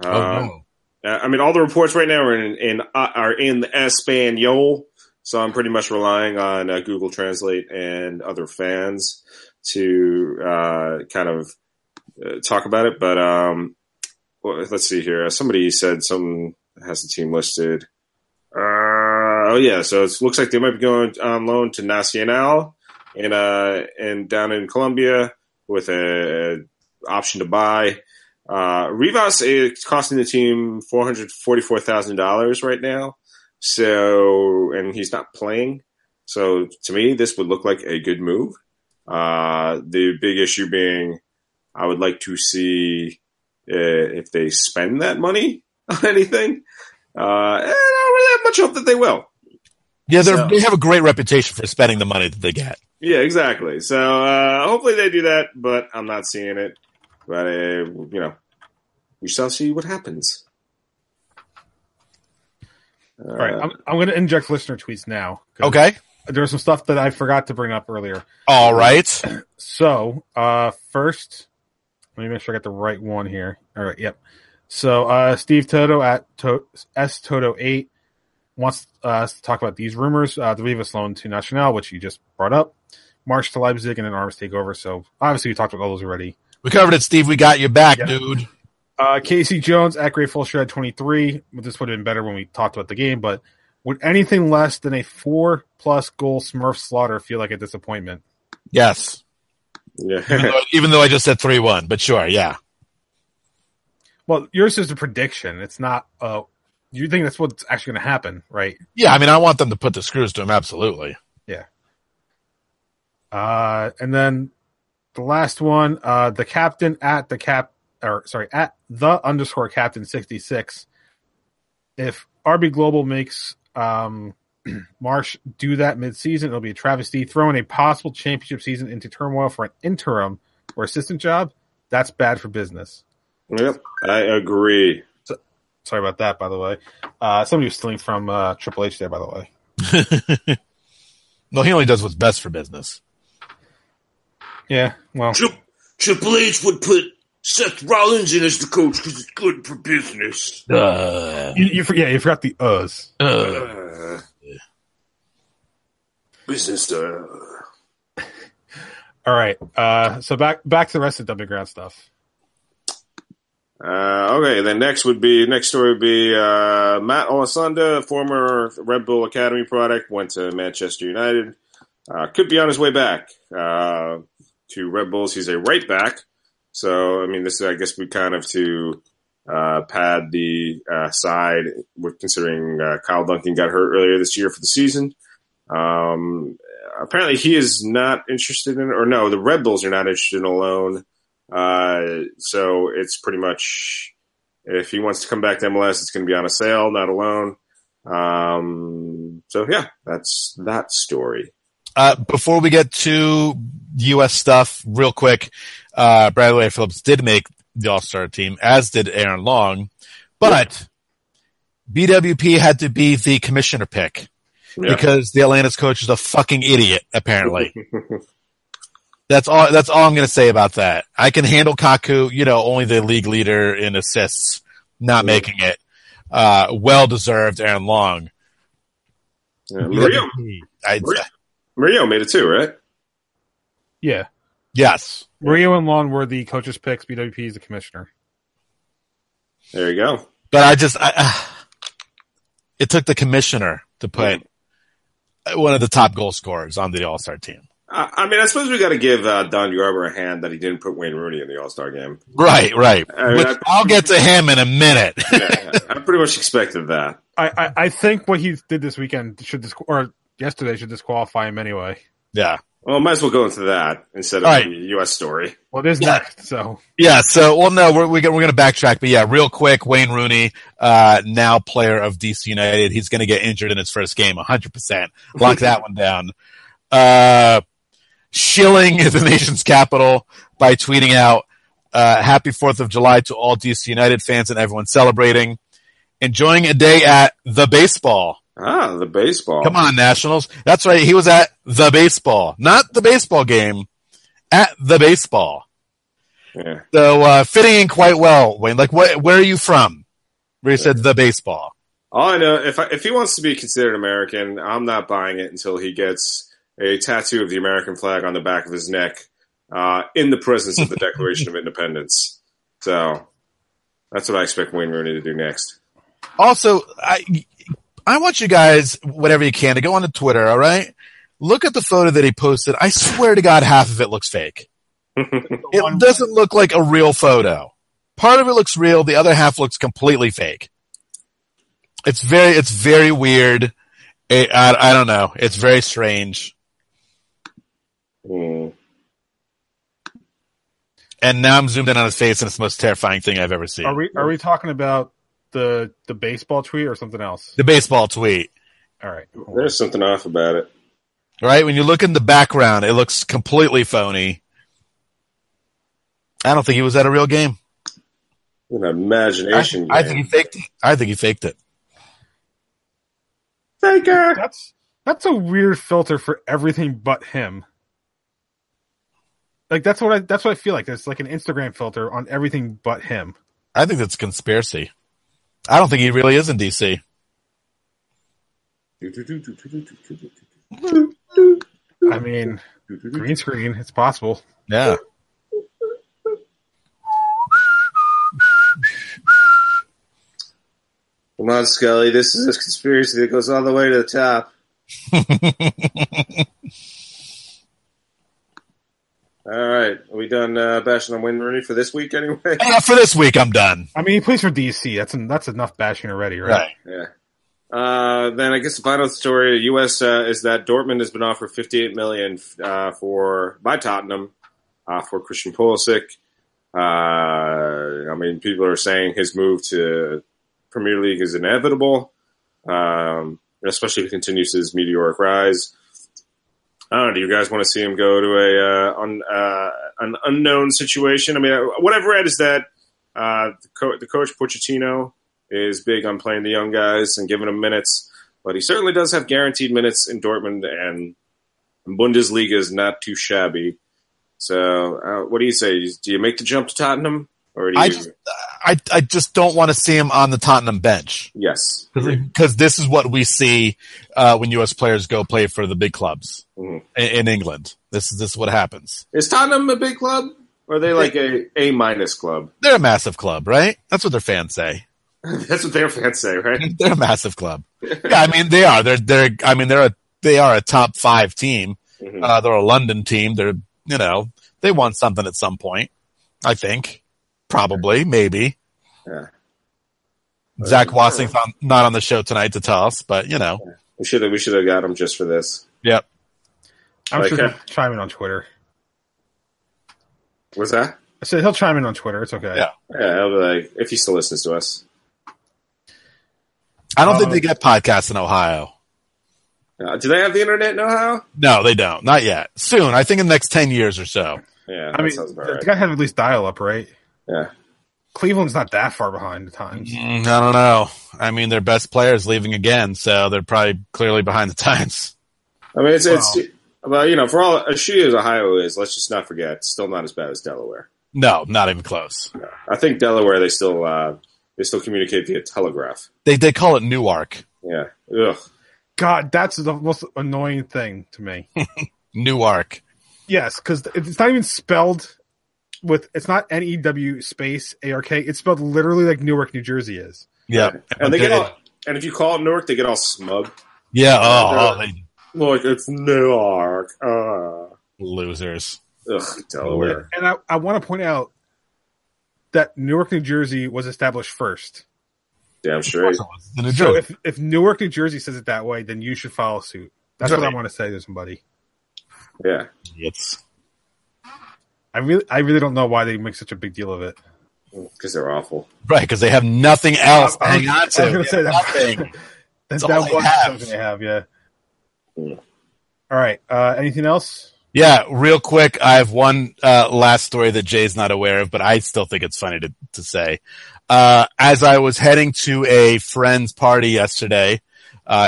No. I mean, all the reports right now are in Espanol, so I'm pretty much relying on Google Translate and other fans to kind of talk about it. But let's see here. Somebody said someone has the team listed. So it looks like they might be going on loan to Nacional and down in Colombia with a option to buy. Rivas is costing the team $444,000 right now. So, and he's not playing. So to me, this would look like a good move. The big issue being, I would like to see if they spend that money on anything. And I don't really have much hope that they will. Yeah, they have a great reputation for spending the money that they get. Yeah, exactly. So hopefully they do that, but I'm not seeing it. But we shall see what happens. All right, I'm going to inject listener tweets now. Okay. There's some stuff that I forgot to bring up earlier. All right. So first, let me make sure I got the right one here. All right, yep. So Steve Toto at SToto8 wants us to talk about these rumors. The Rivas loan to Nacional, which you just brought up. March to Leipzig and then Arms takeover. So obviously we talked about all those already. We covered it, Steve. We got you back, dude. Casey Jones at Grateful Shred 23. This would have been better when we talked about the game, but would anything less than a 4+ goal Smurf slaughter feel like a disappointment? Yes. Yeah. Even though I just said 3-1, but sure, yeah. Well, yours is a prediction. It's not. You think that's what's actually going to happen, right? Yeah, I mean, I want them to put the screws to him. Absolutely. Yeah. And then the last one, the captain at the _captain66. If RB Global makes Marsh do that mid-season, it'll be a travesty. Throwing a possible championship season into turmoil for an interim or assistant job, that's bad for business. Yep, I agree. Sorry about that, by the way. Somebody was stealing from Triple H there, by the way. No, he only does what's best for business. Yeah, well. Triple H would put Seth Rollins in as the coach because it's good for business. You forgot the uhs. Business. All right. So back to the rest of the dumping ground stuff. Okay, then next story would be Matt Olasunda, former Red Bull Academy product, went to Manchester United. Could be on his way back to Red Bulls. He's a right back. So, I mean, this is, I guess, we kind of to pad the side with considering Kyle Duncan got hurt earlier this year for the season. Apparently he is not interested in, or no, the Red Bulls are not interested in a loan. So it's pretty much, if he wants to come back to MLS, it's going to be on a sale, not a loan. So yeah, that's that story. Before we get to U.S. stuff, real quick, Bradley Phillips did make the All-Star team, as did Aaron Long, but BWP had to be the commissioner pick because the Atlanta's coach is a fucking idiot, apparently. That's all I'm going to say about that. I can handle Kaku, only the league leader in assists, not making it. Well-deserved and long. Yeah, Murillo made it too, right? Yeah. Yes. Murillo and Long were the coaches' picks. BWP is the commissioner. There you go. But it took the commissioner to put one of the top goal scorers on the All-Star team. I suppose we got to give Don Garber a hand that he didn't put Wayne Rooney in the All-Star game. Right. I'll get to him in a minute. I pretty much expected that. I think what he did this weekend yesterday should disqualify him anyway. Yeah. Well, might as well go into that instead of the U.S. story. Well, it is next, so. Yeah, we're going to backtrack. But yeah, real quick, Wayne Rooney, now player of DC United. He's going to get injured in his first game, 100%. Lock that one down. Shilling the nation's capital by tweeting out, happy 4th of July to all DC United fans and everyone celebrating. Enjoying a day at the baseball. Ah, the baseball. Come on, Nationals. That's right. He was at the baseball, not the baseball game, at the baseball. Yeah. So, fitting in quite well, Wayne. Like, where are you from? Where you said the baseball. All I know, if he wants to be considered American, I'm not buying it until he gets a tattoo of the American flag on the back of his neck, in the presence of the Declaration of Independence. So, that's what I expect Wayne Rooney to do next. Also, I want you guys, whatever you can, to go on to Twitter, all right? Look at the photo that he posted. I swear to God, half of it looks fake. It doesn't look like a real photo. Part of it looks real. The other half looks completely fake. It's very weird. I don't know. It's very strange. Mm. And now I'm zoomed in on his face, and it's the most terrifying thing I've ever seen. Are we talking about the baseball tweet or something else? The baseball tweet. All right. There's something off about it. Right? When you look in the background, it looks completely phony. I don't think he was at a real game. An imagination game. I think he faked it. Faker! That's a weird filter for everything but him. Like that's what I feel like. There's like an Instagram filter on everything but him. I think that's a conspiracy. I don't think he really is in DC. I mean, green screen, it's possible. Yeah. Come on, Scully. This is a conspiracy that goes all the way to the top. All right. Are we done bashing on Wayne Rooney for this week anyway? Yeah, for this week, I'm done. I mean, he plays for DC. That's enough bashing already, right? Yeah. Then I guess the final story, U.S. Is that Dortmund has been offered $58 million by Tottenham for Christian Pulisic. I mean, people are saying his move to Premier League is inevitable, especially if he continues his meteoric rise. I don't know. Do you guys want to see him go to an unknown situation? I mean, what I've read is that the coach Pochettino is big on playing the young guys and giving them minutes, but he certainly does have guaranteed minutes in Dortmund, and Bundesliga is not too shabby. So, what do you say? Do you make the jump to Tottenham, or do you? I just don't want to see him on the Tottenham bench. Yes, because this is what we see when U.S. players go play for the big clubs in England. This is what happens. Is Tottenham a big club, or are they like a minus club? They're a massive club, right? That's what their fans say. That's what their fans say, right? They're a massive club. Yeah, I mean they are. They are a top 5 team. Mm-hmm. They're a London team. They won something at some point. I think, probably, maybe. Yeah. Zach Wassing's not on the show tonight to tell us, but we should have got him just for this. Yep. I'm sure he'll chime in on Twitter. What's that? I said he'll chime in on Twitter. It's okay. Yeah, he'll be like, if he still listens to us. I don't think they get podcasts in Ohio. Do they have the internet in Ohio? No, they don't. Not yet. Soon. I think in the next 10 years or so. Yeah, I mean, the guy had at least dial-up, right? Yeah. Cleveland's not that far behind the times. I don't know. I mean, their best player is leaving again, so they're probably clearly behind the times. I mean, well, for all as shitty as Ohio is, let's just not forget, it's still not as bad as Delaware. No, not even close. No. I think Delaware, they still communicate via telegraph. They call it Newark. Yeah. Ugh. God, that's the most annoying thing to me. Newark. Yes, because it's not even spelled it's not N-E-W space A-R-K. It's spelled literally like Newark, New Jersey is. Yeah. And and if you call it Newark, they get all smug. Yeah. Like, it's Newark. Losers. Ugh, Delaware. And I want to point out that Newark, New Jersey was established first. Damn straight. So if Newark, New Jersey says it that way, then you should follow suit. That's what I want to say to somebody. Yeah. I really don't know why they make such a big deal of it. Because they're awful. Right, because they have nothing else to hang on to. I was going to say nothing. That's all one something they have, yeah. All right. Anything else? Yeah, real quick, I have one last story that Jay's not aware of, but I still think it's funny to say. As I was heading to a friend's party yesterday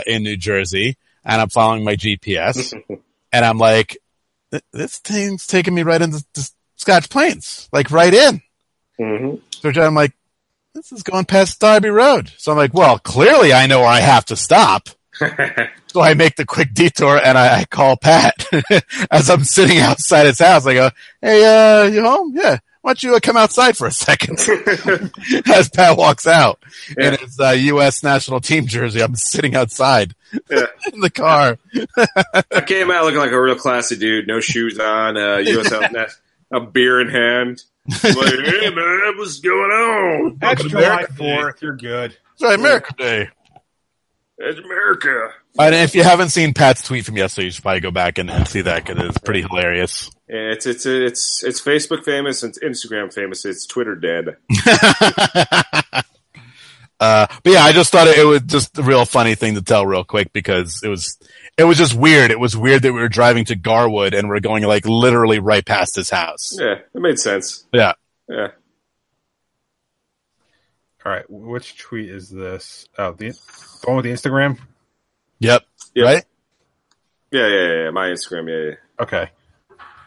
in New Jersey, and I'm following my GPS, and I'm like, this thing's taking me right into Scotch Plains, like right in. Mm-hmm. So I'm like, this is going past Darby Road. So I'm like, well, clearly I know where I have to stop. So I make the quick detour and I call Pat as I'm sitting outside his house. I go, hey, you home? Yeah. Why don't you come outside for a second? As Pat walks out in his U.S. national team jersey, I'm sitting outside in the car. I came out looking like a real classy dude, no shoes on, U.S. a beer in hand. I'm like, hey man, what's going on? That's July 4th. You're good. It's America Day. It's America. And if you haven't seen Pat's tweet from yesterday, you should probably go back and see that because it's pretty hilarious. Yeah, it's Facebook famous, it's Instagram famous, it's Twitter dead. But yeah, I just thought it was just a real funny thing to tell real quick because it was just weird. It was weird that we were driving to Garwood and we're going like literally right past his house. Yeah, it made sense. Yeah. Yeah. All right, which tweet is this? Oh, the one with the Instagram? Yep. Right? Yeah. My Instagram, yeah. Okay.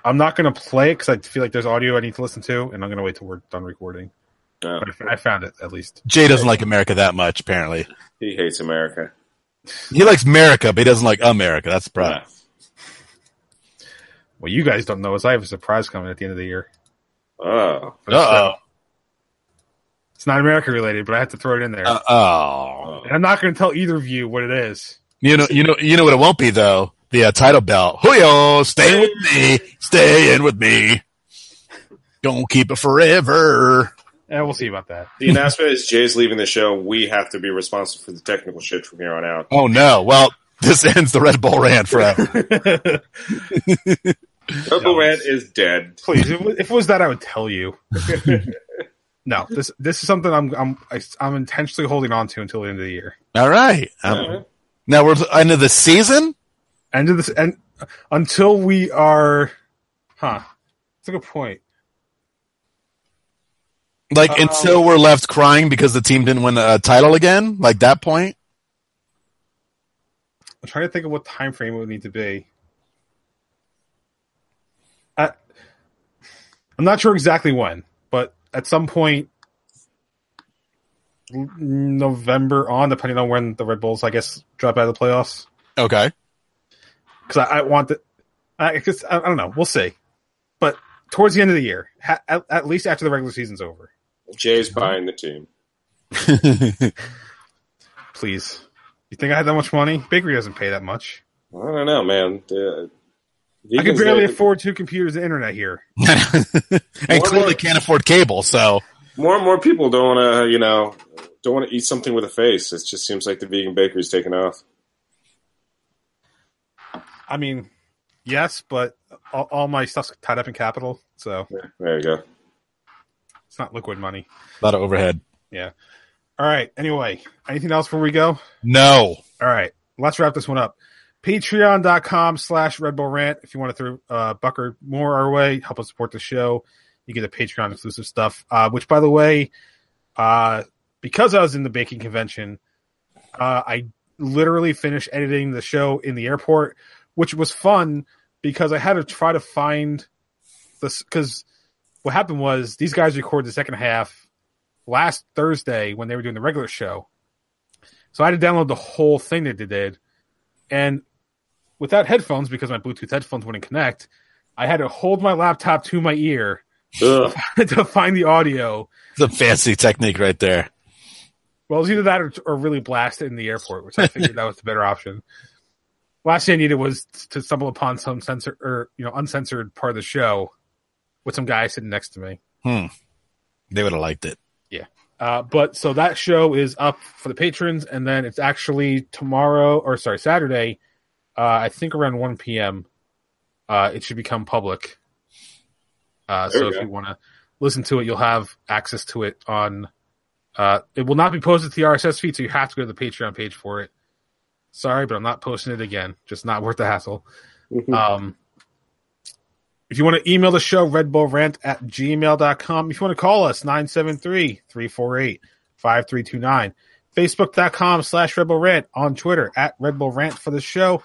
I'm not going to play it because I feel like there's audio I need to listen to, and I'm going to wait till we're done recording. Oh. But I found it, at least. Jay doesn't like America that much, apparently. He hates America. He likes America, but he doesn't like America. That's the problem. What you guys don't know is I have a surprise coming at the end of the year. Oh. Uh-oh. It's not America related, but I have to throw it in there. Oh. And I'm not going to tell either of you what it is. You know what it won't be though. The title belt. Hoo-yo, stay with me. Stay in with me. Don't keep it forever. Yeah, we'll see about that. The announcement is Jay's leaving the show. We have to be responsible for the technical shit from here on out. Oh no. Well, this ends the Red Bull Rant forever. Red Bull Rant is dead. Please, if it was that, I would tell you. No, this is something I'm intentionally holding on to until the end of the year. All right. Now we're end of the season. End of this, and until we are, That's a good point. Like until we're left crying because the team didn't win a title again. Like that point. I'm trying to think of what time frame it would need to be. I'm not sure exactly when, but at some point, November on, depending on when the Red Bulls, I guess, drop out of the playoffs. Okay. Because I want the, I don't know. We'll see. But towards the end of the year, at least after the regular season's over. Jay's buying the team. Please. You think I had that much money? Bakery doesn't pay that much. I don't know, man. I can barely afford 2 computers and internet here. And clearly can't afford cable, so. More and more people don't want to eat something with a face. It just seems like the vegan bakery's taking off. I mean, yes, but all my stuff's tied up in capital, so. Yeah, there you go. It's not liquid money. A lot of overhead. Yeah. All right. Anyway, anything else before we go? No. All right. Let's wrap this one up. Patreon.com/Red Bull Rant. If you want to throw buck or more our way, help us support the show. You get the Patreon exclusive stuff, which, by the way, because I was in the baking convention, I literally finished editing the show in the airport, which was fun because I had to try to find this. Because what happened was these guys recorded the second half last Thursday when they were doing the regular show. So I had to download the whole thing that they did. And without headphones, because my Bluetooth headphones wouldn't connect, I had to hold my laptop to my ear to find the audio. It's a fancy technique right there. Well, it was either that or really blast it in the airport, which I figured that was the better option. Last thing I needed was to stumble upon some uncensored part of the show with some guy sitting next to me. They would have liked it. Yeah. But so that show is up for the patrons, and then it's actually Saturday, I think around 1 p.m. It should become public. So if you want to listen to it, you'll have access to it on. It will not be posted to the RSS feed, so you have to go to the Patreon page for it. Sorry, but I'm not posting it again. Just not worth the hassle. If you want to email the show, redbullrant@gmail.com. If you want to call us, 973-348-5329. Facebook.com/RedBullRant. On Twitter, @RedBullRant for the show.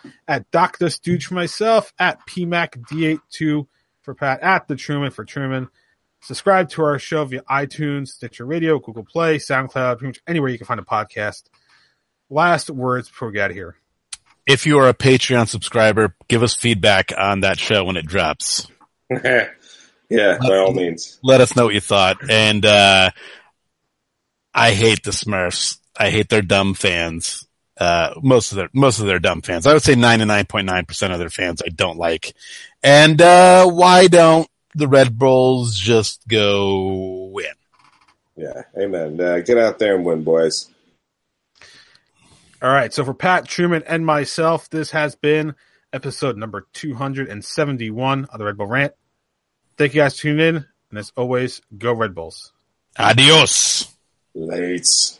Dr. Stooge for myself. PMacD82 for Pat. The Truman for Truman. Subscribe to our show via iTunes, Stitcher Radio, Google Play, SoundCloud, pretty much anywhere you can find a podcast. Last words before we get out of here. If you are a Patreon subscriber, give us feedback on that show when it drops. Yeah, by all means. Let us know what you thought. And I hate the Smurfs. I hate their dumb fans. Most of their dumb fans. I would say 99.9% of their fans I don't like. And why don't the Red Bulls just go win? Yeah, amen. Get out there and win, boys. All right, so for Pat, Truman, and myself, this has been episode number 271 of the Red Bull Rant. Thank you guys for tuning in, and as always, go Red Bulls. Adios. Lates.